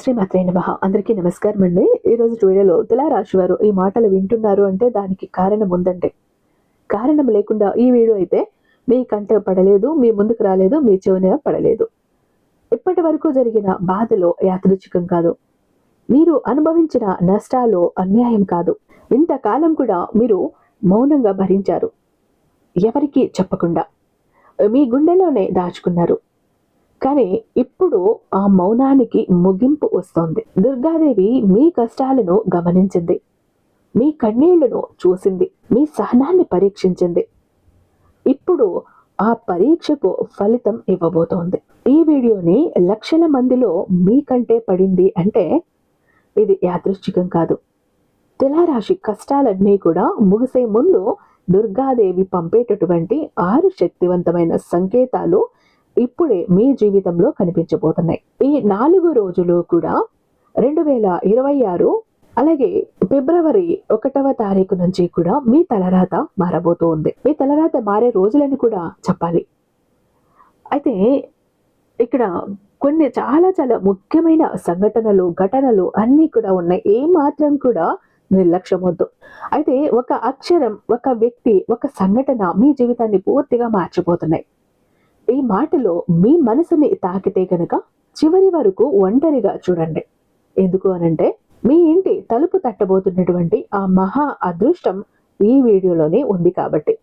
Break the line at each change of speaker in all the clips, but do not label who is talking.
శ్రీమాత్రే నమః. అందరికీ నమస్కారం అండి. ఈరోజు వీడియోలో తులారాశి వారు ఈ మాటలు వింటున్నారు అంటే దానికి కారణం ఉందండి. కారణం లేకుండా ఈ వీడియో అయితే మీ కంట పడలేదు, మీ ముందుకు రాలేదు, మీ చెవిన పడలేదు. ఇప్పటి వరకు జరిగిన బాధలో యాదృచ్ఛికం కాదు, మీరు అనుభవించిన నష్టాలు అన్యాయం కాదు. ఇంతకాలం కూడా మీరు మౌనంగా భరించారు, ఎవరికి చెప్పకుండా మీ గుండెలోనే దాచుకున్నారు. కానీ ఇప్పుడు ఆ మౌనానికి ముగింపు వస్తోంది. దుర్గాదేవి మీ కష్టాలను గమనించింది, మీ కన్నీళ్లను చూసింది, మీ సహనాన్ని పరీక్షించింది. ఇప్పుడు ఆ పరీక్షకు ఫలితం ఇవ్వబోతోంది. ఈ వీడియోని లక్షల మందిలో మీకంటే పడింది అంటే ఇది యాదృచ్ఛికం కాదు. తులారాశి కష్టాలన్నీ కూడా ముగిసే ముందు దుర్గాదేవి పంపేటటువంటి 6 శక్తివంతమైన సంకేతాలు ఇప్పుడే మీ జీవితంలో కనిపించబోతున్నాయి. ఈ 4 రోజులు కూడా 2026 అలాగే ఫిబ్రవరి 1వ తారీఖు నుంచి కూడా మీ తలరాత మారబోతూ ఉంది. మీ తలరాత మారే రోజులని కూడా చెప్పాలి. అయితే ఇక్కడ కొన్ని చాలా చాలా ముఖ్యమైన సంఘటనలు, ఘటనలు అన్నీ కూడా ఉన్నాయి. ఏ మాత్రం కూడా నిర్లక్ష్యం వద్దు. అయితే ఒక అక్షరం, ఒక వ్యక్తి, ఒక సంఘటన మీ జీవితాన్ని పూర్తిగా మార్చిపోతున్నాయి. ఈ మాటలో మీ మనసుని తాకితే గనక చివరి వరకు ఒంటరిగా చూడండి. ఎందుకు అనంటే మీ ఇంటి తలుపు తట్టబోతున్నటువంటి ఆ మహా అదృష్టం ఈ వీడియోలోనే ఉంది కాబట్టి.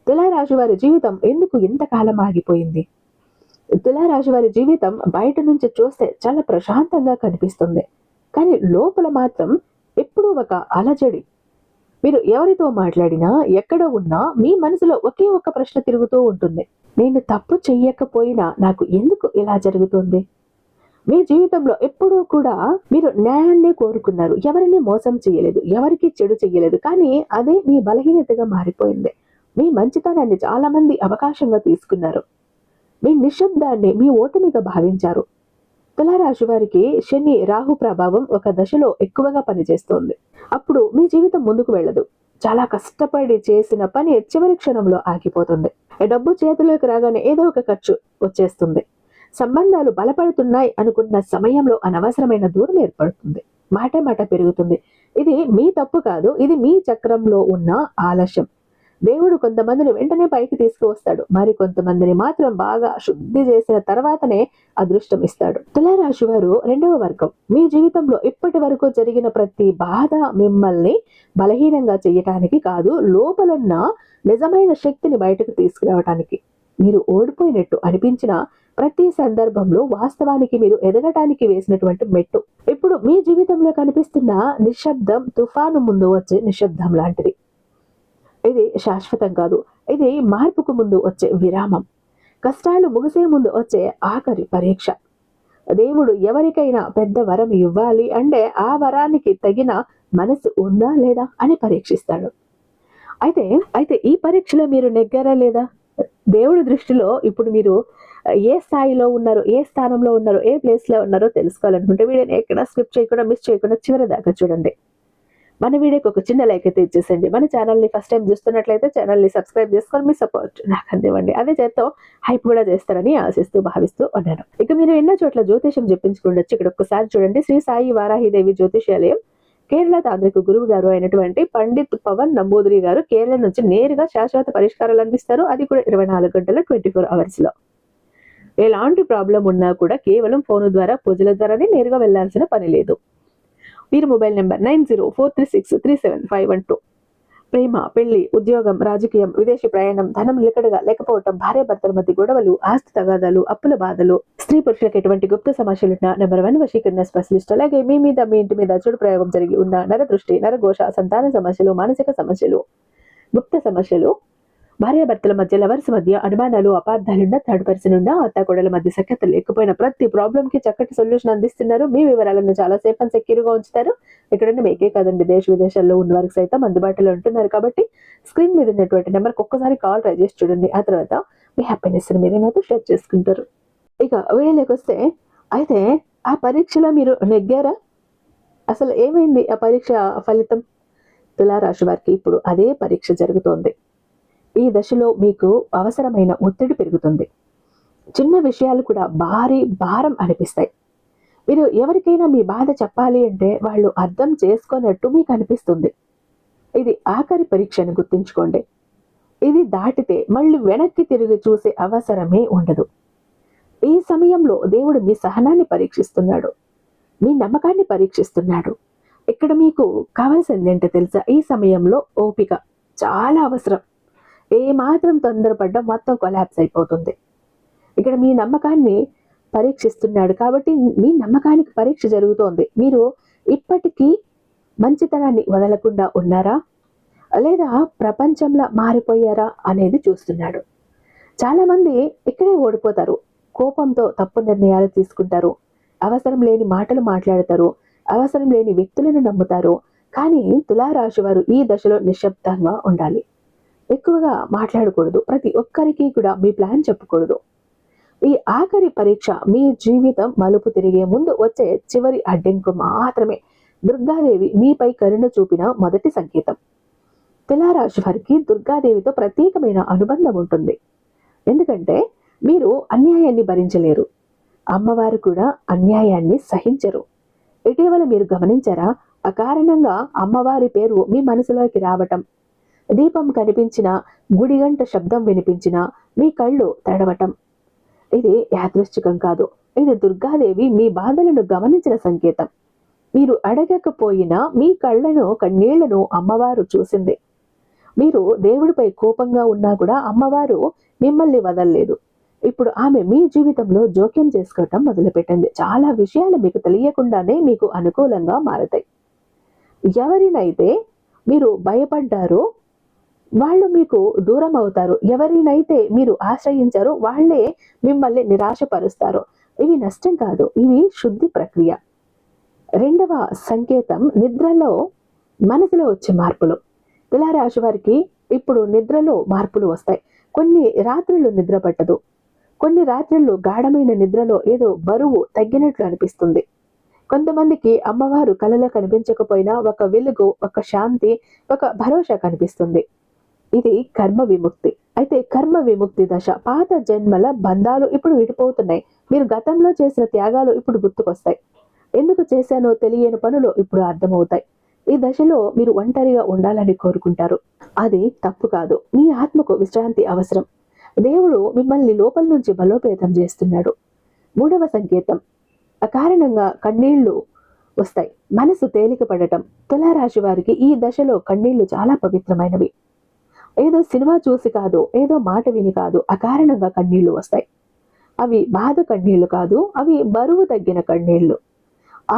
తులారాశి వారి జీవితం ఎందుకు ఇంతకాలం ఆగిపోయింది? తులారాశి వారి జీవితం బయట నుంచి చూస్తే చాలా ప్రశాంతంగా కనిపిస్తుంది, కానీ లోపల మాత్రం ఎప్పుడూ ఒక అలజడి. మీరు ఎవరితో మాట్లాడినా, ఎక్కడ ఉన్నా మీ మనసులో ఒకే ఒక ప్రశ్న తిరుగుతూ ఉంటుంది. నేను తప్పు చెయ్యకపోయినా నాకు ఎందుకు ఇలా జరుగుతుంది? మీ జీవితంలో ఎప్పుడూ కూడా మీరు న్యాయాన్ని కోరుకున్నారు, ఎవరిని మోసం చేయలేదు, ఎవరికి చెడు చెయ్యలేదు. కానీ అదే మీ బలహీనతగా మారిపోయింది. మీ మంచితనాన్ని చాలా మంది అవకాశంగా తీసుకున్నారు. మీ నిశ్శబ్దాన్ని మీ ఓటమిగా భావించారు. తులారాశి వారికి శని, రాహు ప్రభావం ఒక దశలో ఎక్కువగా పనిచేస్తోంది. అప్పుడు మీ జీవితం ముందుకు వెళ్ళదు. చాలా కష్టపడి చేసిన పని చివరి క్షణంలో ఆగిపోతుంది. డబ్బు చేతిలోకి రాగానే ఏదో ఒక ఖర్చు వచ్చేస్తుంది. సంబంధాలు బలపడుతున్నాయి అనుకున్న సమయంలో అనవసరమైన దూరం ఏర్పడుతుంది. మాట మాట పెరుగుతుంది. ఇది మీ తప్పు కాదు, ఇది మీ చక్రంలో ఉన్న ఆలస్యం. దేవుడు కొంతమందిని వెంటనే పైకి తీసుకువస్తాడు, మరి కొంతమందిని మాత్రం బాగా శుద్ధి చేసిన తర్వాతనే అదృష్టం ఇస్తాడు. తులారాశి వారు 2వ వర్గం. మీ జీవితంలో ఇప్పటి వరకు జరిగిన ప్రతి బాధ మిమ్మల్ని బలహీనంగా చేయటానికి కాదు, లోపలున్న నిజమైన శక్తిని బయటకు తీసుకురావటానికి. మీరు ఓడిపోయినట్టు అనిపించిన ప్రతి సందర్భంలో వాస్తవానికి మీరు ఎదగటానికి వేసినటువంటి మెట్టు. ఇప్పుడు మీ జీవితంలో కనిపిస్తున్న నిశ్శబ్దం తుఫాను ముందు వచ్చే నిశ్శబ్దం లాంటిది. ఇది శాశ్వతం కాదు, ఇది మార్పుకు ముందు వచ్చే విరామం. కష్టాలు ముగిసే ముందు వచ్చే ఆఖరి పరీక్ష. దేవుడు ఎవరికైనా పెద్ద వరం ఇవ్వాలి అంటే ఆ వరానికి తగిన మనసు ఉందా లేదా అని పరీక్షిస్తాడు. అయితే ఈ పరీక్షలో మీరు నెగ్గారా లేదా? దేవుడి దృష్టిలో ఇప్పుడు మీరు ఏ స్థాయిలో ఉన్నారో, ఏ స్థానంలో ఉన్నారో, ఏ ప్లేస్ లో ఉన్నారో తెలుసుకోవాలనుకుంటే వీడియోని ఎక్కడ స్కిప్ చేయకుండా, మిస్ చేయకుండా చివరి దాకా చూడండి. మన వీడియోకి ఒక చిన్న లైక్ అయితే ఇచ్చేసండి. మన ఛానల్ని ఫస్ట్ టైం చూస్తున్నట్లయితే ఛానల్ని సబ్స్క్రైబ్ చేసుకొని మీ సపోర్ట్ నాకు అందివ్వండి. అదే చేత్తో హైప్ కూడా చేస్తారని ఆశిస్తూ భావిస్తూ ఉన్నాను. ఇక మీరు ఎన్నో చోట్ల జ్యోతిషం చెప్పించుకుండొచ్చు. ఇక్కడ ఒక్కసారి చూడండి. శ్రీ సాయి వారాహిదేవి జ్యోతిషాలయం, కేరళ తాంత్రిక గురువు గారు అయినటువంటి పండిత్ పవన్ నంబూదిరి గారు కేరళ నుంచి నేరుగా శాశ్వత పరిష్కారాలు అందిస్తారు. అది కూడా 24 గంటల 24 hours లో. ఎలాంటి ప్రాబ్లం ఉన్నా కూడా కేవలం ఫోన్ ద్వారా, పూజల ద్వారానే నేరుగా వెళ్లాల్సిన పని లేదు. వీరి మొబైల్ నెంబర్ 9043637512. ప్రేమ, పెళ్లి, ఉద్యోగం, రాజకీయం, విదేశీ ప్రయాణం, ధనం నిలకడగా లేకపోవటం, భార్యాభర్తల మధ్య గొడవలు, ఆస్తి తగాదాలు, అప్పుల బాధలు, స్త్రీ పురుషులకు ఎటువంటి గుప్త సమస్యలున్నా #1 వశీకరణ స్పెషలిస్ట్. అలాగే మీ మీద, మీ ఇంటి మీద చెడు ప్రయోగం జరిగి ఉన్న నరదృష్టి, నరఘోష, సంతాన సమస్యలు, మానసిక సమస్యలు, గుప్త సమస్యలు, భార్యాభర్తల మధ్య, లవర్స్ మధ్య అనుమానాలు, అపార్థాలున్న, థర్డ్ పర్సన్ ఉన్న, అత్తాకోడల మధ్య సఖ్యత లేకపోయినా ప్రతి ప్రాబ్లం కి చక్కటి సొల్యూషన్ అందిస్తున్నారు. మీ వివరాలను చాలా సేఫ్ అండ్ సెక్యూర్ గా ఉంచుతారు. ఎక్కడైనా మీకే కాదండి, దేశ విదేశాల్లో ఉన్న వారికి సైతం అందుబాటులో ఉంటున్నారు. కాబట్టి స్క్రీన్ మీద ఉన్నటువంటి నెంబర్కి ఒక్కసారి కాల్ ట్రై చేసి చూడండి. ఆ తర్వాత మీ హ్యాపీనెస్ మీరే నాతో షేర్ చేసుకుంటారు. ఇక వీడియోలోకి వస్తే, అయితే ఆ పరీక్షలో మీరు నెగ్గారా? అసలు ఏమైంది ఆ పరీక్ష ఫలితం? తులారాశి వారికి ఇప్పుడు అదే పరీక్ష జరుగుతోంది. ఈ దశలో మీకు అవసరమైన ఒత్తిడి పెరుగుతుంది. చిన్న విషయాలు కూడా భారం అనిపిస్తాయి. మీరు ఎవరికైనా మీ బాధ చెప్పాలి అంటే వాళ్ళు అర్థం చేసుకున్నట్టు మీకు అనిపిస్తుంది. ఇది ఆఖరి పరీక్షను గుర్తుంచుకోండి. ఇది దాటితే మళ్ళీ వెనక్కి తిరిగి చూసే అవసరమే ఉండదు. ఈ సమయంలో దేవుడు మీ సహనాన్ని పరీక్షిస్తున్నాడు, మీ నమ్మకాన్ని పరీక్షిస్తున్నాడు. ఇక్కడ మీకు కావాల్సింది ఏంటో తెలుసా? ఈ సమయంలో ఓపిక చాలా అవసరం. ఏ మాత్రం తొందరపడ్డా మొత్తం కొలాప్స్ అయిపోతుంది. ఇక్కడ మీ నమ్మకాన్ని పరీక్షిస్తున్నాడు కాబట్టి మీ నమ్మకానికి పరీక్ష జరుగుతోంది. మీరు ఇప్పటికీ మంచితనాన్ని వదలకుండా ఉన్నారా, లేదా ప్రపంచంలో మారిపోయారా అనేది చూస్తున్నాడు. చాలామంది ఇక్కడే ఓడిపోతారు. కోపంతో తప్పు నిర్ణయాలు తీసుకుంటారు, అవసరం లేని మాటలు మాట్లాడతారు, అవసరం లేని వ్యక్తులను నమ్ముతారు. కానీ తులారాశి వారు ఈ దశలో నిశ్శబ్దంగా ఉండాలి. ఎక్కువగా మాట్లాడకూడదు, ప్రతి ఒక్కరికి కూడా మీ ప్లాన్ చెప్పకూడదు. ఈ ఆఖరి పరీక్ష మీ జీవితం మలుపు తిరిగే ముందు వచ్చే చివరి అడ్డంకు మాత్రమే. దుర్గాదేవి మీపై కరుణ చూపిన మొదటి సంకేతం. తులారాశి వారికి దుర్గాదేవితో ప్రత్యేకమైన అనుబంధం ఉంటుంది. ఎందుకంటే మీరు అన్యాయాన్ని భరించలేరు, అమ్మవారు కూడా అన్యాయాన్ని సహించరు. ఇటీవల మీరు గమనించారా? అకారణంగా అమ్మవారి పేరు మీ మనసులోకి రావటం, దీపం కనిపించిన, గుడిగంట శబ్దం వినిపించిన మీ కళ్ళు తడవటం. ఇది యాదృశ్చికం కాదు, ఇది దుర్గాదేవి మీ బాధలను గమనించిన సంకేతం. మీరు అడగకపోయినా మీ కన్నీళ్లను అమ్మవారు చూసింది. మీరు దేవుడిపై కోపంగా ఉన్నా కూడా అమ్మవారు మిమ్మల్ని వదలలేదు. ఇప్పుడు ఆమె మీ జీవితంలో జోక్యం చేసుకోవటం మొదలుపెట్టింది. చాలా విషయాలు మీకు తెలియకుండానే మీకు అనుకూలంగా మారతాయి. ఎవరినైతే మీరు భయపడ్డారో వాళ్ళు మీకు దూరం అవుతారు. ఎవరినైతే మీరు ఆశ్రయించారో వాళ్ళే మిమ్మల్ని నిరాశపరుస్తారు. ఇవి నష్టం కాదు, ఇవి శుద్ధి ప్రక్రియ. రెండవ సంకేతం నిద్రలో మనసులో వచ్చే మార్పులు. తులారాశి వారికి ఇప్పుడు నిద్రలో మార్పులు వస్తాయి. కొన్ని రాత్రులు నిద్ర పట్టదు, కొన్ని రాత్రులు గాఢమైన నిద్రలో ఏదో బరువు తగ్గినట్లు అనిపిస్తుంది. కొంతమందికి అమ్మవారు కలలో కనిపించకపోయినా ఒక వెలుగు, ఒక శాంతి, ఒక భరోసా కనిపిస్తుంది. ఇది కర్మ విముక్తి. అయితే కర్మ విముక్తి దశ. పాత జన్మల బంధాలు ఇప్పుడు విడిపోతున్నాయి. మీరు గతంలో చేసిన త్యాగాలు ఇప్పుడు గుర్తుకొస్తాయి. ఎందుకు చేశానో తెలియని పనులు ఇప్పుడు అర్థమవుతాయి. ఈ దశలో మీరు ఒంటరిగా ఉండాలని కోరుకుంటారు. అది తప్పు కాదు, మీ ఆత్మకు విశ్రాంతి అవసరం. దేవుడు మిమ్మల్ని లోపల నుంచి బలోపేతం చేస్తున్నాడు. మూడవ సంకేతం, అకారణంగా కన్నీళ్లు వస్తాయి, మనసు తేలిక పడటం. తులారాశి వారికి ఈ దశలో కన్నీళ్లు చాలా పవిత్రమైనవి. ఏదో సినిమా చూసి కాదు, ఏదో మాట విని కాదు, అకారణంగా కన్నీళ్లు వస్తాయి. అవి బాధ కన్నీళ్లు కాదు, అవి బరువు తగ్గిన కన్నీళ్లు.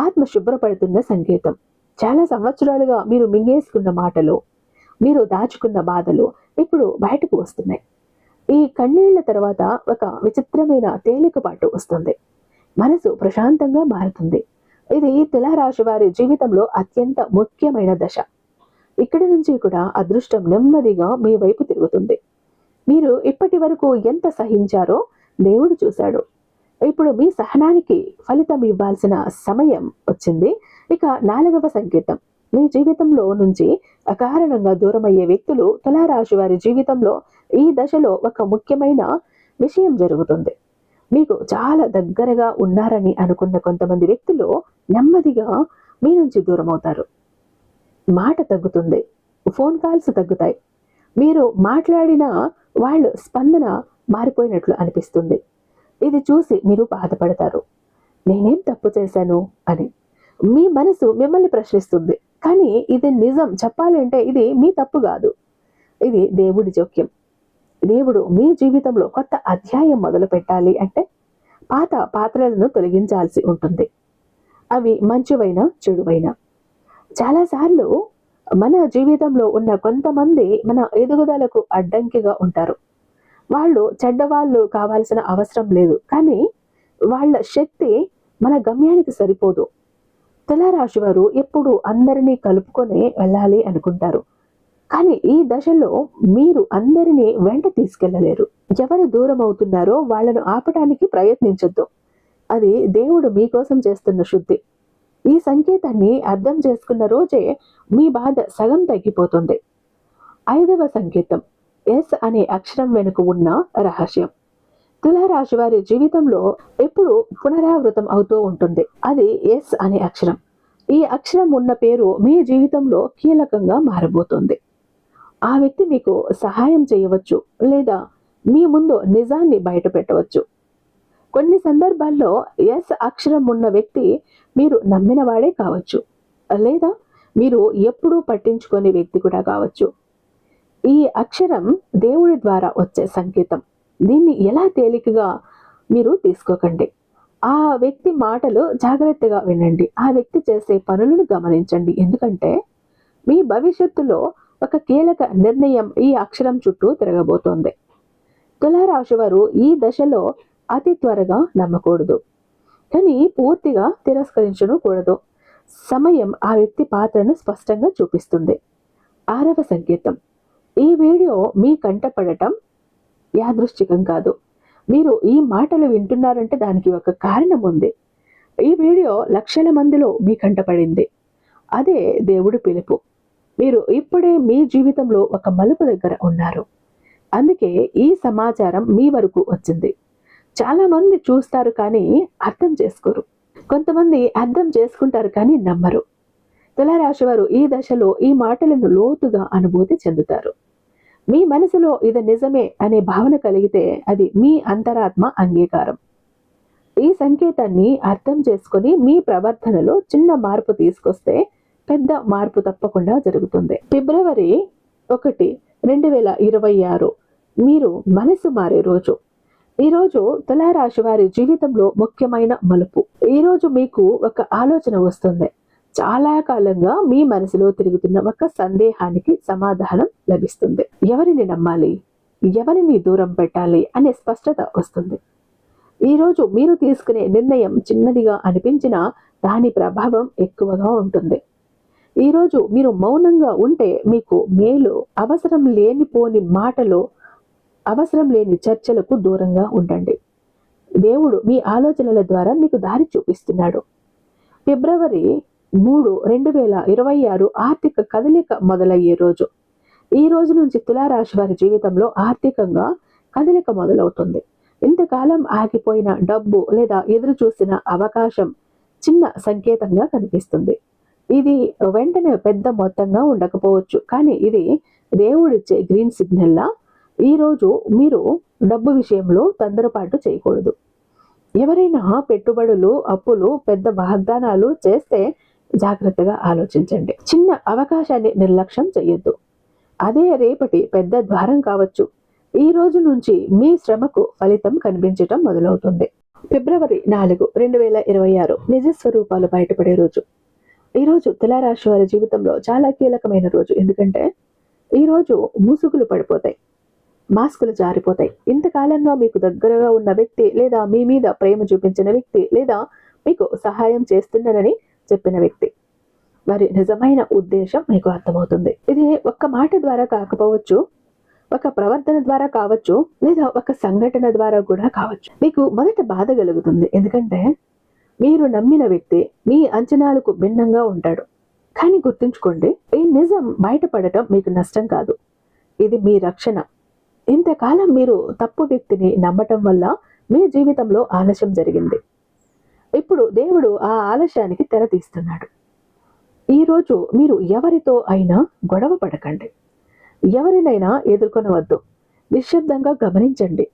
ఆత్మ శుభ్రపడుతున్న సంకేతం. చాలా సంవత్సరాలుగా మీరు మింగేసుకున్న మాటలు, మీరు దాచుకున్న బాధలు ఇప్పుడు బయటకు వస్తున్నాయి. ఈ కన్నీళ్ల తర్వాత ఒక విచిత్రమైన తేలికపాటు వస్తుంది. మనసు ప్రశాంతంగా మారుతుంది. ఇది తులారాశి వారి జీవితంలో అత్యంత ముఖ్యమైన దశ. ఇక్కడి నుంచి కూడా అదృష్టం నెమ్మదిగా మీ వైపు తిరుగుతుంది. మీరు ఇప్పటి వరకు ఎంత సహించారో దేవుడు చూశాడు. ఇప్పుడు మీ సహనానికి ఫలితం ఇవ్వాల్సిన సమయం వచ్చింది. ఇక నాలుగవ సంకేతం, మీ జీవితంలో నుంచి అకారణంగా దూరమయ్యే వ్యక్తులు. తులారాశి వారి జీవితంలో ఈ దశలో ఒక ముఖ్యమైన విషయం జరుగుతుంది. మీకు చాలా దగ్గరగా ఉన్నారని అనుకున్న కొంతమంది వ్యక్తులు నెమ్మదిగా మీ నుంచి దూరం అవుతారు. మాట తగ్గుతుంది, ఫోన్ కాల్స్ తగ్గుతాయి, మీరు మాట్లాడిన వాళ్ళ స్పందన మారిపోయినట్లు అనిపిస్తుంది. ఇది చూసి మీరు బాధపడతారు. నేనేం తప్పు చేశాను అని మీ మనసు మిమ్మల్ని ప్రశ్నిస్తుంది. కానీ ఇది నిజం చెప్పాలంటే ఇది మీ తప్పు కాదు, ఇది దేవుడి జోక్యం. దేవుడు మీ జీవితంలో కొత్త అధ్యాయం మొదలు పెట్టాలి అంటే పాత పాత్రలను తొలగించాల్సి ఉంటుంది. అవి మంచివైనా చెడువైనా. చాలాసార్లు మన జీవితంలో ఉన్న కొంతమంది మన ఎదుగుదలకు అడ్డంకిగా ఉంటారు. వాళ్ళు చెడ్డవాళ్ళు కావాల్సిన అవసరం లేదు, కానీ వాళ్ళ శక్తి మన గమ్యానికి సరిపోదు. తులారాశి వారు ఎప్పుడు అందరినీ కలుపుకొని వెళ్ళాలి అనుకుంటారు, కానీ ఈ దశలో మీరు అందరినీ వెంట తీసుకెళ్లలేరు. ఎవరు దూరం అవుతున్నారో వాళ్ళను ఆపడానికి ప్రయత్నించొద్దు. అది దేవుడు మీకోసం చేస్తున్న శుద్ధి. ఈ సంకేతాన్ని అర్థం చేసుకున్న రోజే మీ బాధ సగం తగ్గిపోతుంది. ఐదవ సంకేతం, ఎస్ అనే అక్షరం వెనుక ఉన్న రహస్యం. తులారాశి వారి జీవితంలో ఎప్పుడు పునరావృతం అవుతూ ఉంటుంది. అది ఎస్ అనే అక్షరం. ఈ అక్షరం ఉన్న పేరు మీ జీవితంలో కీలకంగా మారబోతుంది. ఆ వ్యక్తి మీకు సహాయం చేయవచ్చు, లేదా మీ ముందు నిజాన్ని బయట పెట్టవచ్చు. కొన్ని సందర్భాల్లో ఎస్ అక్షరం ఉన్న వ్యక్తి మీరు నమ్మిన వాడే కావచ్చు, లేదా మీరు ఎప్పుడూ పట్టించుకునే వ్యక్తి కూడా కావచ్చు. ఈ అక్షరం దేవుడి ద్వారా వచ్చే సంకేతం. దీన్ని ఎలా తేలికగా మీరు తీసుకోకండి. ఆ వ్యక్తి మాటలు జాగ్రత్తగా వినండి. ఆ వ్యక్తి చేసే పనులను గమనించండి. ఎందుకంటే మీ భవిష్యత్తులో ఒక కీలక నిర్ణయం ఈ అక్షరం చుట్టూ తిరగబోతోంది. తులారాశి వారు ఈ దశలో అతి త్వరగా నమ్మకూడదు, కానీ పూర్తిగా తిరస్కరించను కూడదు. సమయం ఆ వ్యక్తి పాత్రను స్పష్టంగా చూపిస్తుంది. 6వ సంకేతం. ఈ వీడియో మీ కంటపడటం యాదృశ్చికం కాదు. మీరు ఈ మాటలు వింటున్నారంటే దానికి ఒక కారణం ఉంది. ఈ వీడియో లక్షల మందిలో మీ కంటపడింది. అదే దేవుడి పిలుపు. మీరు ఇప్పుడే మీ జీవితంలో ఒక మలుపు దగ్గర ఉన్నారు. అందుకే ఈ సమాచారం మీ వరకు వచ్చింది. చాలా మంది చూస్తారు కానీ అర్థం చేసుకోరు. కొంతమంది అర్థం చేసుకుంటారు కానీ నమ్మరు. తులారాశి వారు ఈ దశలో ఈ మాటలను లోతుగా అనుభూతి చెందుతారు. మీ మనసులో ఇది నిజమే అనే భావన కలిగితే అది మీ అంతరాత్మ అంగీకారం. ఈ సంకేతాన్ని అర్థం చేసుకొని మీ ప్రవర్తనలో చిన్న మార్పు తీసుకొస్తే పెద్ద మార్పు తప్పకుండా జరుగుతుంది. ఫిబ్రవరి 1, 2026 మీరు మనసు మారే రోజు. ఈ రోజు తులారాశి వారి జీవితంలో ముఖ్యమైన మలుపు. ఈ రోజు మీకు ఒక ఆలోచన వస్తుంది. చాలా కాలంగా మీ మనసులో తిరుగుతున్న ఒక సందేహానికి సమాధానం లభిస్తుంది. ఎవరిని నమ్మాలి, ఎవరిని దూరం పెట్టాలి అనే స్పష్టత వస్తుంది. ఈరోజు మీరు తీసుకునే నిర్ణయం చిన్నదిగా అనిపించినా దాని ప్రభావం ఎక్కువగా ఉంటుంది. ఈరోజు మీరు మౌనంగా ఉంటే మీకు మేలు. అవసరం లేనిపోని మాటలు, అవసరం లేని చర్చలకు దూరంగా ఉండండి. దేవుడు మీ ఆలోచనల ద్వారా మీకు దారి చూపిస్తున్నాడు. ఫిబ్రవరి 3, 2026 ఆర్థిక కదలిక మొదలయ్యే రోజు. ఈ రోజు నుంచి తులారాశి వారి జీవితంలో ఆర్థికంగా కదలిక మొదలవుతుంది. ఇంతకాలం ఆగిపోయిన డబ్బు లేదా ఎదురు చూసిన అవకాశం చిన్న సంకేతంగా కనిపిస్తుంది. ఇది వెంటనే పెద్ద మొత్తంగా ఉండకపోవచ్చు, కానీ ఇది దేవుడిచ్చే గ్రీన్ సిగ్నల్లా. ఈరోజు మీరు డబ్బు విషయంలో తొందరపాటు చేయకూడదు. ఎవరైనా పెట్టుబడులు, అప్పులు, పెద్ద వాగ్దానాలు చేస్తే జాగ్రత్తగా ఆలోచించండి. చిన్న అవకాశాన్ని నిర్లక్ష్యం చేయొద్దు. అదే రేపటి పెద్ద ద్వారం కావచ్చు. ఈ రోజు నుంచి మీ శ్రమకు ఫలితం కనిపించటం మొదలవుతుంది. ఫిబ్రవరి 4, 2026 నిజ స్వరూపాలు బయటపడే రోజు. ఈ రోజు తులారాశి వారి జీవితంలో చాలా కీలకమైన రోజు. ఎందుకంటే ఈ రోజు ముసుగులు పడిపోతాయి, మాస్కులు జారిపోతాయి. ఇంతకాలంగా మీకు దగ్గరగా ఉన్న వ్యక్తి, లేదా మీ మీద ప్రేమ చూపించిన వ్యక్తి, లేదా మీకు సహాయం చేస్తున్నానని చెప్పిన వ్యక్తి, వారి నిజమైన ఉద్దేశం మీకు అర్థమవుతుంది. ఇది ఒక్క మాట ద్వారా కాకపోవచ్చు, ఒక ప్రవర్తన ద్వారా కావచ్చు, లేదా ఒక సంఘటన ద్వారా కూడా కావచ్చు. మీకు మొదట బాధ కలుగుతుంది, ఎందుకంటే మీరు నమ్మిన వ్యక్తి మీ అంచనాలకు భిన్నంగా ఉంటాడు. కానీ గుర్తుంచుకోండి, ఈ నిజం బయటపడటం మీకు నష్టం కాదు, ఇది మీ రక్షణ. ఇంతకాలం మీరు తప్పు వ్యక్తిని నమ్మటం వల్ల మీ జీవితంలో ఆలస్యం జరిగింది. ఇప్పుడు దేవుడు ఆ ఆలస్యానికి తెర తీస్తున్నాడు. ఈరోజు మీరు ఎవరితో అయినా గొడవ పడకండి, ఎవరినైనా ఎదుర్కొనవద్దు. నిశ్శబ్దంగా గమనించండి,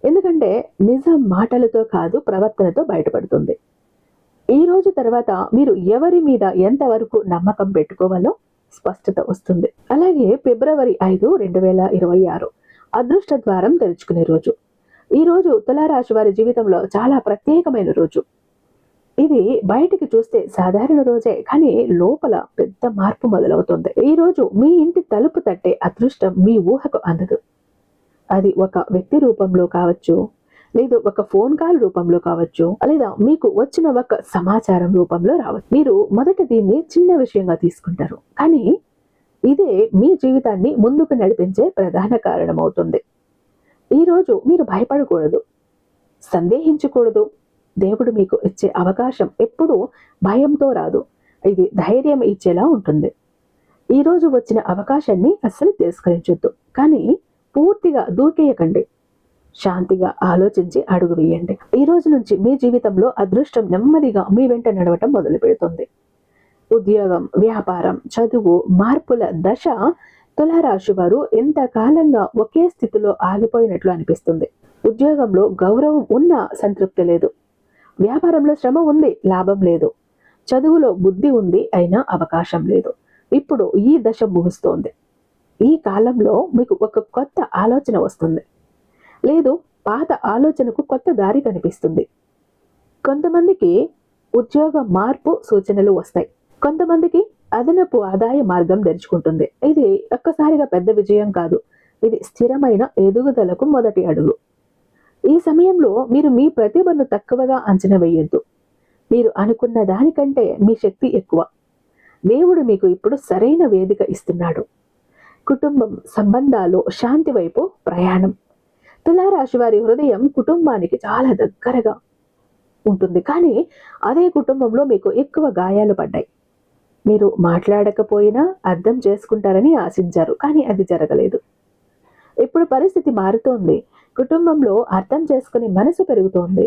ఎందుకంటే నిజం మాటలతో కాదు, ప్రవర్తనతో బయటపడుతుంది. ఈ రోజు తర్వాత మీరు ఎవరి మీద ఎంతవరకు నమ్మకం పెట్టుకోవాలో స్పష్టత వస్తుంది. అలాగే ఫిబ్రవరి 5, 2026 అదృష్ట ద్వారం తెరుచుకునే రోజు. ఈ రోజు తులారాశి వారి జీవితంలో చాలా ప్రత్యేకమైన రోజు. ఇది బయటికి చూస్తే సాధారణ రోజే, కానీ లోపల పెద్ద మార్పు మొదలవుతుంది. ఈ రోజు మీ ఇంటి తలుపు తట్టే అదృష్టం మీ ఊహకు అందదు. అది ఒక వ్యక్తి రూపంలో కావచ్చు, లేదు ఒక ఫోన్ కాల్ రూపంలో కావచ్చు, లేదా మీకు వచ్చిన ఒక సమాచారం రూపంలో రావచ్చు. మీరు మొదట దీన్ని చిన్న విషయంగా తీసుకుంటారు, కానీ ఇదే మీ జీవితాన్ని ముందుకు నడిపించే ప్రధాన కారణం అవుతుంది. ఈరోజు మీరు భయపడకూడదు, సందేహించకూడదు. దేవుడు మీకు ఇచ్చే అవకాశం ఎప్పుడూ భయంతో రాదు, ఇది ధైర్యం ఇచ్చేలా ఉంటుంది. ఈరోజు వచ్చిన అవకాశాన్ని అస్సలు తిరస్కరించొద్దు, కానీ పూర్తిగా దూకేయకండి. శాంతిగా ఆలోచించి అడుగు వేయండి. ఈ రోజు నుంచి మీ జీవితంలో అదృష్టం నెమ్మదిగా మీ వెంట నడవటం మొదలు పెడుతుంది. ఉద్యోగం, వ్యాపారం, చదువు, మార్పుల దశ తులారాశి వారు ఎంతకాలంగా ఒకే స్థితిలో ఆగిపోయినట్లు అనిపిస్తుంది. ఉద్యోగంలో గౌరవం ఉన్నా సంతృప్తి లేదు. వ్యాపారంలో శ్రమ ఉంది, లాభం లేదు. చదువులో బుద్ధి ఉంది, అయినా అవకాశం లేదు. ఇప్పుడు ఈ దశ ముగుస్తోంది. ఈ కాలంలో మీకు ఒక కొత్త ఆలోచన వస్తుంది, లేదు పాత ఆలోచనకు కొత్త దారి కనిపిస్తుంది. కొంతమందికి ఉద్యోగ మార్పు సూచనలు వస్తాయి. కొంతమందికి అదనపు ఆదాయ మార్గం తెరుచుకుంటుంది. ఇది ఒక్కసారిగా పెద్ద విజయం కాదు, ఇది స్థిరమైన ఎదుగుదలకు మొదటి అడుగు. ఈ సమయంలో మీరు మీ ప్రతిభను తక్కువగా అంచనా వేయొద్దు. మీరు అనుకున్న దానికంటే మీ శక్తి ఎక్కువ. దేవుడు మీకు ఇప్పుడు సరైన వేదిక ఇస్తున్నాడు. కుటుంబం, సంబంధాలు, శాంతి వైపు ప్రయాణం. తులారాశి వారి హృదయం కుటుంబానికి చాలా దగ్గరగా ఉంటుంది, కానీ అదే కుటుంబంలో మీకు ఎక్కువ గాయాలు పడ్డాయి. మీరు మాట్లాడకపోయినా అర్థం చేసుకుంటారని ఆశించారు, కానీ అది జరగలేదు. ఇప్పుడు పరిస్థితి మారుతోంది. కుటుంబంలో అర్థం చేసుకునే మనసు పెరుగుతోంది.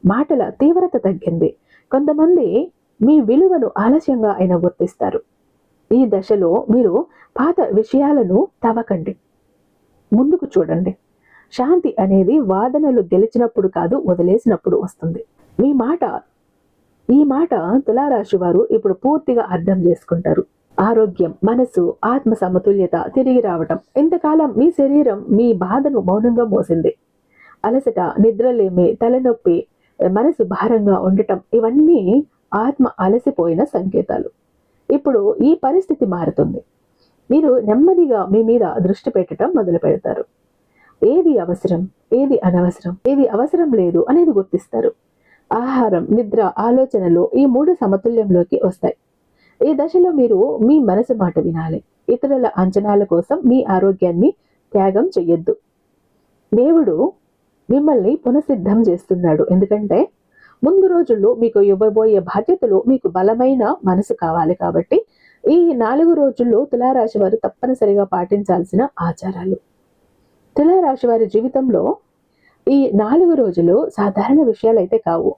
మాటల తీవ్రత తగ్గింది. కొంతమంది మీ విలువను ఆలస్యంగా అయినా గుర్తిస్తారు. ఈ దశలో మీరు పాత విషయాలను తవ్వకండి, ముందుకు చూడండి. శాంతి అనేది వాదనలు గెలిచినప్పుడు కాదు, వదిలేసినప్పుడు వస్తుంది. ఈ మాట తులారాశి వారు ఇప్పుడు పూర్తిగా అర్థం చేసుకుంటారు. ఆరోగ్యం, మనసు, ఆత్మ సమతుల్యత తిరిగి రావటం. ఇంతకాలం మీ శరీరం మీ బాధను మౌనంగా మోసింది. అలసట, నిద్రలేమి, తలనొప్పి, మనసు భారంగా ఉండటం, ఇవన్నీ ఆత్మ అలసిపోయిన సంకేతాలు. ఇప్పుడు ఈ పరిస్థితి మారుతుంది. మీరు నెమ్మదిగా మీ మీద దృష్టి పెట్టడం మొదలు పెడతారు. ఏది అవసరం, ఏది అనవసరం, ఏది అవసరం లేదు అనేది గుర్తిస్తారు. ఆహారం, నిద్ర, ఆలోచనలు ఈ 3 సమతుల్యంలోకి వస్తాయి. ఈ దశలో మీరు మీ మనసు మాట వినాలి. ఇతరుల అంచనాల కోసం మీ ఆరోగ్యాన్ని త్యాగం చెయ్యొద్దు. దేవుడు మిమ్మల్ని పునఃసిద్ధం చేస్తున్నాడు. ఎందుకంటే ముందు రోజుల్లో మీకు ఇవ్వబోయే బాధ్యతలు మీకు బలమైన మనసు కావాలి. కాబట్టి ఈ 4 రోజుల్లో తులారాశి వారు తప్పనిసరిగా పాటించాల్సిన ఆచారాలు. తులారాశి వారి జీవితంలో ఈ 4 రోజులు సాధారణ విషయాలైతే కావు.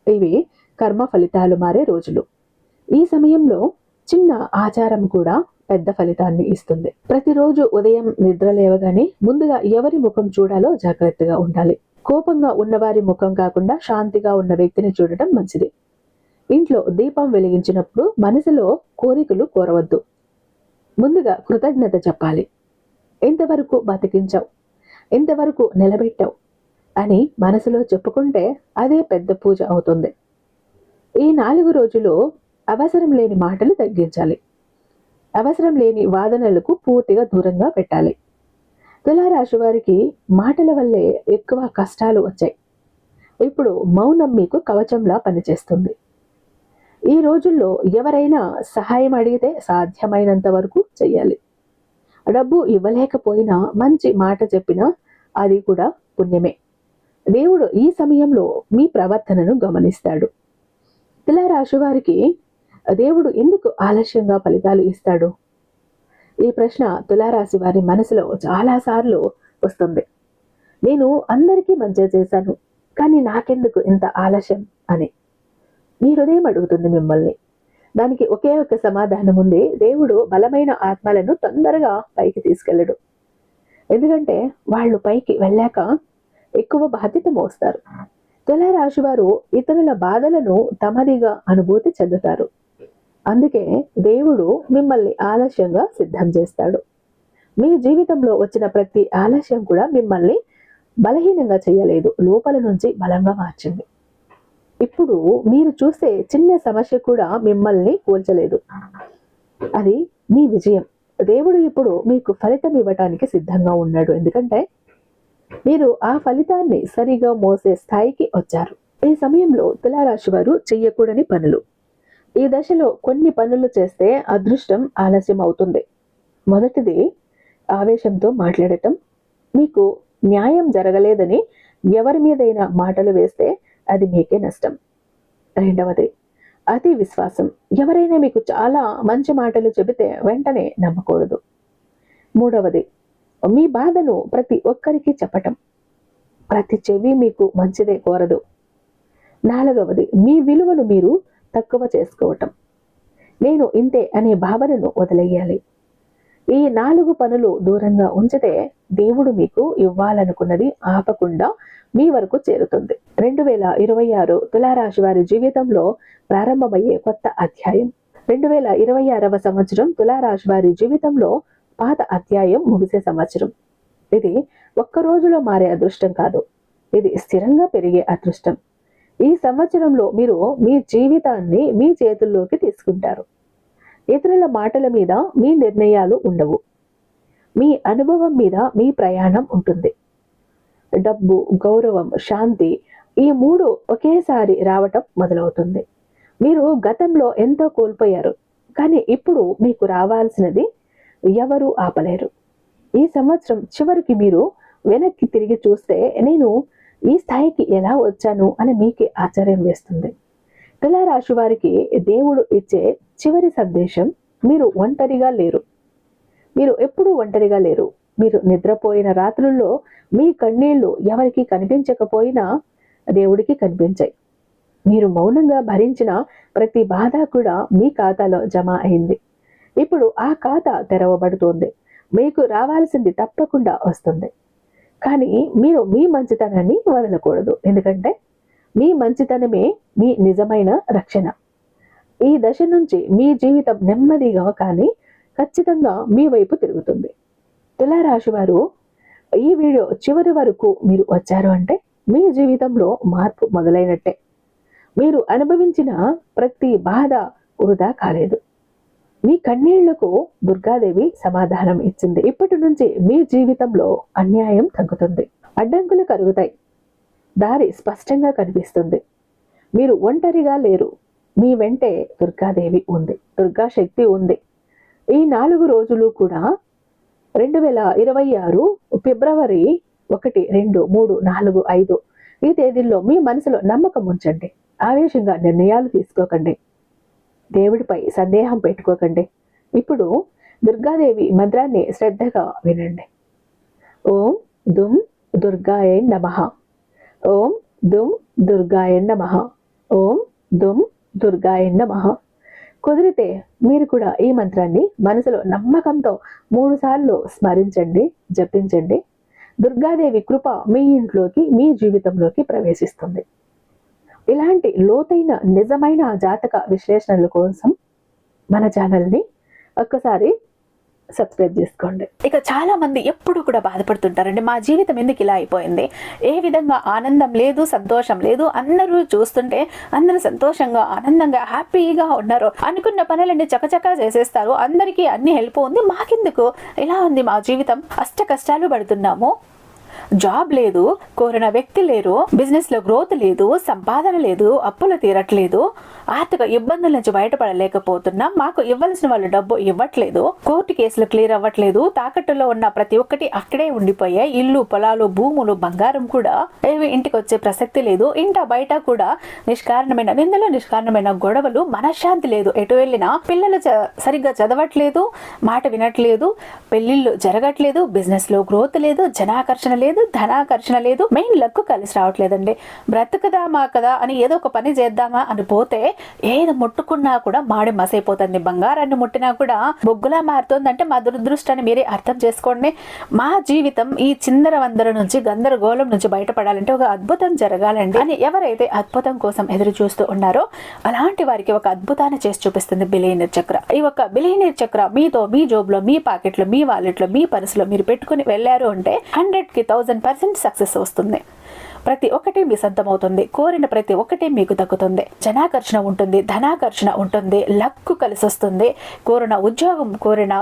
ఇవి కర్మ ఫలితాలు మారే రోజులు. ఈ సమయంలో చిన్న ఆచారం కూడా పెద్ద ఫలితాన్ని ఇస్తుంది. ప్రతిరోజు ఉదయం నిద్ర లేవగానే ముందుగా ఎవరి ముఖం చూడాలో జాగ్రత్తగా ఉండాలి. కోపంగా ఉన్నవారి ముఖం కాకుండా శాంతిగా ఉన్న వ్యక్తిని చూడటం మంచిది. ఇంట్లో దీపం వెలిగించినప్పుడు మనసులో కోరికలు కోరవద్దు. ముందుగా కృతజ్ఞత చెప్పాలి. ఎంతవరకు బతికించావు, ఎంతవరకు నిలబెట్టావు అని మనసులో చెప్పుకుంటే అదే పెద్ద పూజ అవుతుంది. ఈ 4 రోజులు అవసరం లేని మాటలు తగ్గించాలి. అవసరం లేని వాదనలకు పూర్తిగా దూరంగా పెట్టాలి. తులారాశి వారికి మాటల వల్లే ఎక్కువ కష్టాలు వచ్చాయి. ఇప్పుడు మౌనం మీకు కవచంలా పనిచేస్తుంది. ఈ రోజుల్లో ఎవరైనా సహాయం అడిగితే సాధ్యమైనంత వరకు చెయ్యాలి. డబ్బు ఇవ్వలేకపోయినా మంచి మాట చెప్పినా అది కూడా పుణ్యమే. దేవుడు ఈ సమయంలో మీ ప్రవర్తనను గమనిస్తాడు. తులారాశి వారికి దేవుడు ఎందుకు ఆలస్యంగా ఫలితాలు ఇస్తాడు? ఈ ప్రశ్న తులారాశి వారి మనసులో చాలాసార్లు వస్తుంది. నేను అందరికీ మంచి చేశాను, కానీ నాకెందుకు ఇంత ఆలస్యం అని మీ హృదయం అడుగుతుంది మిమ్మల్ని. దానికి ఒకే ఒక సమాధానం ఉంది. దేవుడు బలమైన ఆత్మలను తొందరగా పైకి తీసుకెళ్ళడు. ఎందుకంటే వాళ్ళు పైకి వెళ్ళాక ఎక్కువ బాధ్యత మోస్తారు. తులారాశి వారు ఇతరుల బాధలను తమదిగా అనుభూతి చెందుతారు. అందుకే దేవుడు మిమ్మల్ని ఆలస్యంగా సిద్ధం చేస్తాడు. మీ జీవితంలో వచ్చిన ప్రతి ఆలస్యం కూడా మిమ్మల్ని బలహీనంగా చేయలేదు, లోపల నుంచి బలంగా మార్చింది. ఇప్పుడు మీరు చూసే చిన్న సమస్య కూడా మిమ్మల్ని కూల్చలేదు. అది మీ విజయం. దేవుడు ఇప్పుడు మీకు ఫలితం ఇవ్వటానికి సిద్ధంగా ఉన్నాడు. ఎందుకంటే మీరు ఆ ఫలితాన్ని సరిగా మోసే స్థాయికి వచ్చారు. ఈ సమయంలో తులారాశి వారు చెయ్యకూడని పనులు. ఈ దశలో కొన్ని పనులు చేస్తే అదృష్టం ఆలస్యం అవుతుంది. మొదటిది ఆవేశంతో మాట్లాడటం. మీకు న్యాయం జరగలేదని ఎవరి మీదైనా మాటలు వేస్తే అది మీకే నష్టం. రెండవది అతి విశ్వాసం. ఎవరైనా మీకు చాలా మంచి మాటలు చెబితే వెంటనే నమ్మకూడదు. మూడవది మీ బాధను ప్రతి ఒక్కరికి చెప్పటం. ప్రతి చెవి మీకు మంచిదే కోరదు. 4వది, మీ విలువను మీరు తక్కువ చేసుకోవటం. నేను ఇంతే అనే భావనను వదిలేయాలి. ఈ 4 పనులు దూరంగా ఉంచితే దేవుడు మీకు ఇవ్వాలనుకున్నది ఆపకుండా మీ వరకు చేరుతుంది. 2026 తులారాశి వారి జీవితంలో ప్రారంభమయ్యే కొత్త అధ్యాయం. 2026వ సంవత్సరం తులారాశి వారి జీవితంలో పాత అధ్యాయం ముగిసే సంవత్సరం. ఇది ఒక్క రోజులో మారే అదృష్టం కాదు, ఇది స్థిరంగా పెరిగే అదృష్టం. ఈ సంవత్సరంలో మీరు మీ జీవితాన్ని మీ చేతుల్లోకి తీసుకుంటారు. ఇతరుల మాటల మీద మీ నిర్ణయాలు ఉండవు. మీ అనుభవం మీద మీ ప్రయాణం ఉంటుంది. డబ్బు, గౌరవం, శాంతి ఈ 3 ఒకేసారి రావటం మొదలవుతుంది. మీరు గతంలో ఎంతో కోల్పోయారు, కానీ ఇప్పుడు మీకు రావాల్సినది ఎవరూ ఆపలేరు. ఈ సంవత్సరం చివరికి మీరు వెనక్కి తిరిగి చూస్తే నేను ఈ స్థాయికి ఎలా వచ్చాను అని మీకే ఆశ్చర్యం వేస్తుంది. తులారాశి వారికి దేవుడు ఇచ్చే చివరి సందేశం, మీరు ఒంటరిగా లేరు. మీరు ఎప్పుడూ ఒంటరిగా లేరు. మీరు నిద్రపోయిన రాత్రుల్లో మీ కన్నీళ్లు ఎవరికి కనిపించకపోయినా దేవుడికి కనిపించాయి. మీరు మౌనంగా భరించిన ప్రతి బాధ కూడా మీ ఖాతాలో జమ అయింది. ఇప్పుడు ఆ ఖాతా తెరవబడుతోంది. మీకు రావాల్సింది తప్పకుండా వస్తుంది. కానీ మీరు మీ మంచితనాన్ని వదలకూడదు, ఎందుకంటే మీ మంచితనమే మీ నిజమైన రక్షణ. ఈ దశ నుంచి మీ జీవితం నెమ్మదిగా కానీ ఖచ్చితంగా మీ వైపు తిరుగుతుంది. తులారాశి వారు ఈ వీడియో చివరి వరకు మీరు వచ్చారు అంటే మీ జీవితంలో మార్పు మొదలైనట్టే. మీరు అనుభవించిన ప్రతి బాధ వృధా కాలేదు. మీ కన్నీళ్లకు దుర్గాదేవి సమాధానం ఇచ్చింది. ఇప్పటి నుంచి మీ జీవితంలో అన్యాయం తగ్గుతుంది, అడ్డంకులు కరుగుతాయి, దారి స్పష్టంగా కనిపిస్తుంది. మీరు ఒంటరిగా లేరు. మీ వెంటే దుర్గాదేవి ఉంది, దుర్గా శక్తి ఉంది. ఈ 4 రోజులు కూడా 2026 ఫిబ్రవరి 1, 2, 3, 4, 5 ఈ తేదీల్లో మీ మనసులో నమ్మకం ఉంచండి. ఆవేశంగా నిర్ణయాలు తీసుకోకండి. దేవుడిపై సందేహం పెట్టుకోకండి. ఇప్పుడు దుర్గాదేవి మంత్రాన్ని శ్రద్ధగా వినండి. ఓం దుం దుర్గాయ నమః. ఓం దుం దుర్గాయ నమః. ఓం దుం దుర్గాయ నమః. కుదిరితే మీరు కూడా ఈ మంత్రాన్ని మనసులో నమ్మకంతో 3 సార్లు స్మరించండి, జపించండి. దుర్గాదేవి కృప మీ ఇంట్లోకి, మీ జీవితంలోకి ప్రవేశిస్తుంది. ఇలాంటి లోతైన నిజమైన జాతక విశ్లేషణల కోసం మన ఛానల్ని ఒక్కసారి సబ్స్క్రైబ్ చేసుకోండి. ఇక చాలా మంది ఎప్పుడు కూడా బాధపడుతుంటారండి, మా జీవితం ఎందుకు ఇలా అయిపోయింది, ఏ విధంగా ఆనందం లేదు, సంతోషం లేదు, అందరూ చూస్తుంటే అందరూ సంతోషంగా ఆనందంగా హ్యాపీగా ఉన్నారు, అనుకున్న పనులన్నీ చకచకా చేసేస్తారు, అందరికీ అన్ని హెల్ప్ ఉంది, మాకెందుకు ఇలా ఉంది మా జీవితం, అష్ట కష్టాలు పడుతున్నాము, జాబ్ లేదు, కోరిన వ్యక్తి లేరు, బిజినెస్ లో గ్రోత్ లేదు, సంపాదన లేదు, అప్పులు తీరట్లేదు, ఆర్థిక ఇబ్బందుల నుంచి బయటపడలేకపోతున్నాం, మాకు ఇవ్వాల్సిన వాళ్ళు డబ్బు ఇవ్వట్లేదు, కోర్టు కేసులు క్లియర్ అవ్వట్లేదు, తాకట్టులో ఉన్న ప్రతి ఒక్కటి అక్కడే ఉండిపోయాయి, ఇల్లు, పొలాలు, భూములు, బంగారం కూడా ఏవి ఇంటికి వచ్చే ప్రసక్తి లేదు, ఇంట బయట కూడా నిష్కారణమైన నిందలు, నిష్కారణమైన గొడవలు, మనశ్శాంతి లేదు, ఎటు వెళ్ళినా పిల్లలు సరిగ్గా చదవట్లేదు, మాట వినట్లేదు, పెళ్లిళ్ళు జరగట్లేదు, బిజినెస్ లో గ్రోత్ లేదు, జనాకర్షణ లేదు, ధనాకర్షణ లేదు, మెయిన్ లక్ కలిసి రావట్లేదండి. బ్రతుకుదామా కదా అని ఏదో ఒక పని చేద్దామా అని పోతే ఏది ముట్టుకున్నా కూడా మాడి మసైపోతుంది, బంగారాన్ని ముట్టినా కూడా బొగ్గులా మారుతుందంటే మా దురదృష్టాన్ని మీరే అర్థం చేసుకోండి. మా జీవితం ఈ చిందర వందర నుంచి, గందరగోళం నుంచి బయటపడాలంటే ఒక అద్భుతం జరగాలండి అని ఎవరైతే అద్భుతం కోసం ఎదురు చూస్తూ ఉన్నారో అలాంటి వారికి ఒక అద్భుతాన్ని చేసి చూపిస్తుంది బిలియనీర్ చక్ర. ఈ ఒక బిలియనీర్ చక్ర మీతో, మీ జోబులో, మీ పాకెట్లో, మీ వాలెట్లో, మీ పర్సులో మీరు పెట్టుకుని వెళ్ళారు అంటే 100కి 1000% సక్సెస్ వస్తుంది. ప్రతి ఒక్కటి మీ సొంతం అవుతుంది, కోరిన ప్రతి ఒక్కటి మీకు దక్కుతుంది, జనాకర్షణ ఉంటుంది, ధనాకర్షణ ఉంటుంది, లక్కు కలిసి వస్తుంది, కోరిన ఉద్యోగం, కోరిన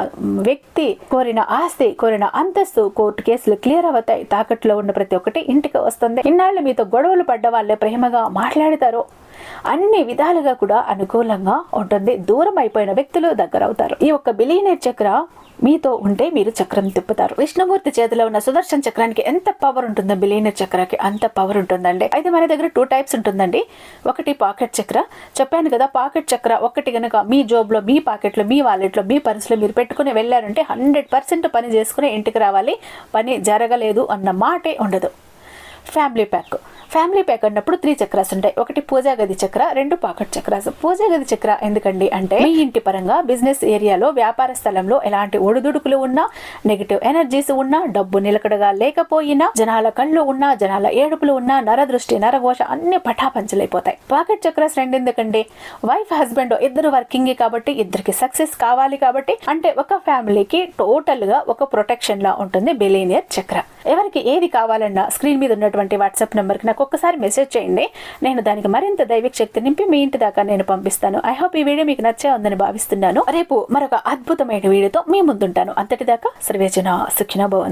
వ్యక్తి, కోరిన ఆస్తి, కోరిన అంతస్తు, కోర్టు కేసులు క్లియర్ అవుతాయి, తాకట్లో ఉన్న ప్రతి ఒక్కటి ఇంటికి వస్తుంది. ఇన్నాళ్ళు మీతో గొడవలు పడ్డ వాళ్ళే ప్రేమగా మాట్లాడతారు, అన్ని విధాలుగా కూడా అనుకూలంగా ఉంటుంది, దూరం అయిపోయిన వ్యక్తులు దగ్గర అవుతారు. ఈ ఒక్క బిలియనీర్ చక్ర మీతో ఉంటే మీరు చక్రం తిప్పుతారు. విష్ణుమూర్తి చేతిలో ఉన్న సుదర్శన చక్రానికి ఎంత పవర్ ఉంటుందో బిలియనీర్ చక్రానికి అంత పవర్ ఉంటుందండి. అయితే మన దగ్గర 2 టైప్స్ ఉంటుందండి. ఒకటి పాకెట్ చక్ర, చెప్పాను కదా, పాకెట్ చక్ర ఒకటి గనక మీ జోబులో, మీ పాకెట్లో, మీ వాలెట్లో, మీ పర్సులో మీరు పెట్టుకుని వెళ్ళారంటే 100% పని చేసుకుని ఇంటికి రావాలి, పని జరగలేదు అన్న మాటే ఉండదు.
ఫ్యామిలీ ప్యాక్ అన్నప్పుడు 3 చక్రాస్ ఉంటాయి. ఒకటి పూజా గది చక్ర, 2 పాకెట్ చక్రాస్. పూజా గది చక్ర ఎందుకండి అంటే మీ ఇంటి పరంగా బిజినెస్ ఏరియాలో వ్యాపార స్థలంలో ఎలాంటి ఒడిదుడుకులు ఉన్నా, నెగిటివ్ ఎనర్జీస్ ఉన్నా, డబ్బు నిలకడగా లేకపోయినా, జనాల కళ్ళు ఉన్నా, జనాల ఏడుపులు ఉన్నా, నరదృష్టి నరఘోష అన్ని పటాపంచలైపోతాయి. పాకెట్ చక్రాస్ 2 ఎందుకండి, వైఫ్ హస్బెండ్ ఇద్దరు వర్కింగ్ కాబట్టి ఇద్దరికి సక్సెస్ కావాలి కాబట్టి, అంటే ఒక ఫ్యామిలీకి టోటల్ గా ఒక ప్రొటెక్షన్ లా ఉంటుంది బిలియనియర్ చక్ర. ఎవరికి ఏది కావాలన్నా స్క్రీన్ మీద ఉన్నటువంటి వాట్సాప్ నెంబర్ కి నాకు ఒక్కసారి మెసేజ్ చేయండి. నేను దానికి మరింత దైవిక శక్తి నింపి మీ ఇంటి దాకా నేను పంపిస్తాను. ఐ హోప్ ఈ వీడియో మీకు నచ్చే ఉందని భావిస్తున్నాను. రేపు మరొక అద్భుతమైన వీడియోతో మీ ముందుంటాను. అంతటిదాకా సర్వేజన సుఖినో భవంతు.